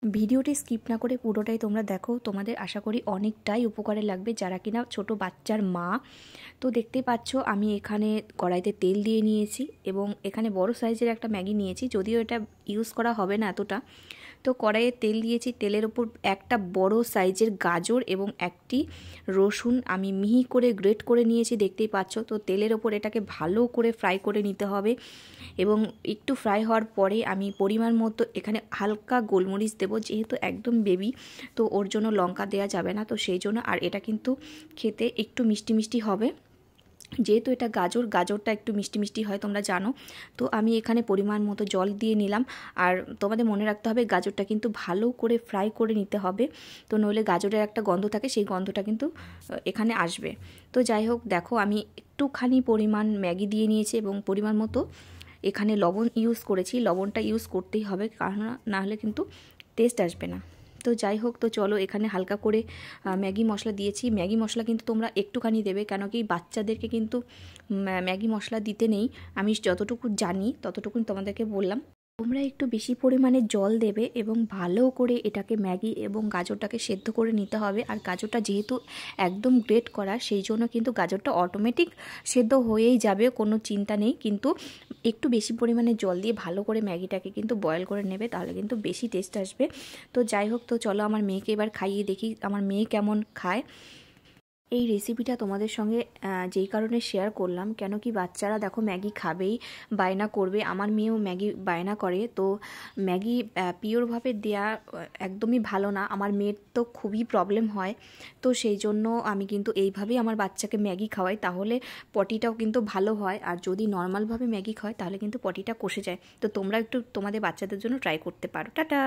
ভিডিওটি স্কিপ না করে পুরোটাই তোমরা দেখো, তোমাদের আশা করি অনেকটাই উপকারে লাগবে যারা কিনা ছোট বাচ্চার মা। তো দেখতেই পাচ্ছ আমি এখানে কড়াইতে তেল দিয়ে নিয়েছি এবং এখানে বড় সাইজের একটা ম্যাগি নিয়েছি, যদিও এটা ইউজ করা হবে না এতটা। তো কড়াইয়ে তেল দিয়েছি, তেলের ওপর একটা বড় সাইজের গাজর এবং একটি রসুন আমি মিহি করে গ্রেট করে নিয়েছি, দেখতেই পাচ্ছ। তো তেলের ওপর এটাকে ভালো করে ফ্রাই করে নিতে হবে এবং একটু ফ্রাই হওয়ার পরে আমি পরিমাণ মতো এখানে হালকা গোলমরিচ দেবো, যেহেতু একদম বেবি তো ওর জন্য লঙ্কা দেওয়া যাবে না, তো সেই জন্য। আর এটা কিন্তু খেতে একটু মিষ্টি মিষ্টি হবে, যেহেতু এটা গাজরটা একটু মিষ্টি মিষ্টি হয় তোমরা জানো। তো আমি এখানে পরিমাণ মতো জল দিয়ে নিলাম। আর তোমাদের মনে রাখতে হবে গাজরটা কিন্তু ভালো করে ফ্রাই করে নিতে হবে, তো নইলে গাজরের একটা গন্ধ থাকে, সেই গন্ধটা কিন্তু এখানে আসবে। তো যাই হোক, দেখো আমি একটুখানি পরিমাণ ম্যাগি দিয়ে নিয়েছি এবং পরিমাণ মতো এখানে লবণ ইউজ করেছি। লবণটা ইউজ করতেই হবে, কারণ না হলে কিন্তু টেস্ট আসবে না। তো যাই হোক, তো চলো এখানে হালকা করে ম্যাগি মশলা দিয়েছি। ম্যাগি মশলা কিন্তু তোমরা একটুখানি দেবে, কেন কি বাচ্চাদেরকে কিন্তু ম্যাগি মশলা দিতে নেই। আমি যতটুকু জানি ততটুকুন তোমাদেরকে বললাম। তোমরা একটু বেশি পরিমাণে জল দেবে এবং ভালো করে এটাকে ম্যাগি এবং গাজরটাকে সেদ্ধ করে নিতে হবে। আর গাজরটা যেহেতু একদম গ্রেট করা, সেই জন্য কিন্তু গাজরটা অটোমেটিক সেদ্ধ হয়েই যাবে, কোনো চিন্তা নেই। কিন্তু একটু বেশি পরিমাণে জল দিয়ে ভালো করে ম্যাগিটাকে কিন্তু বয়েল করে নেবে, তাহলে কিন্তু বেশি টেস্ট আসবে। তো যাই হোক, তো চলো আমার মেয়েকে এবার খাইয়ে দেখি আমার মেয়ে কেমন খায়। এই রেসিপিটা তোমাদের সঙ্গে যেই কারণে শেয়ার করলাম, কেন কি বাচ্চারা দেখো ম্যাগি খাবেই, বায়না করবে। আমার মেয়েও ম্যাগি বায়না করে। তো ম্যাগি পিওরভাবে দেয়া একদমই ভালো না, আমার মেয়ের তো খুবই প্রবলেম হয়। তো সেই জন্য আমি কিন্তু এইভাবেই আমার বাচ্চাকে ম্যাগি খাওয়াই, তাহলে পটিটাও কিন্তু ভালো হয়। আর যদি নর্মালভাবে ম্যাগি খাওয়াই তাহলে কিন্তু পটিটা কষে যায়। তো তোমরা একটু তোমাদের বাচ্চাদের জন্য ট্রাই করতে পারো। টাটা।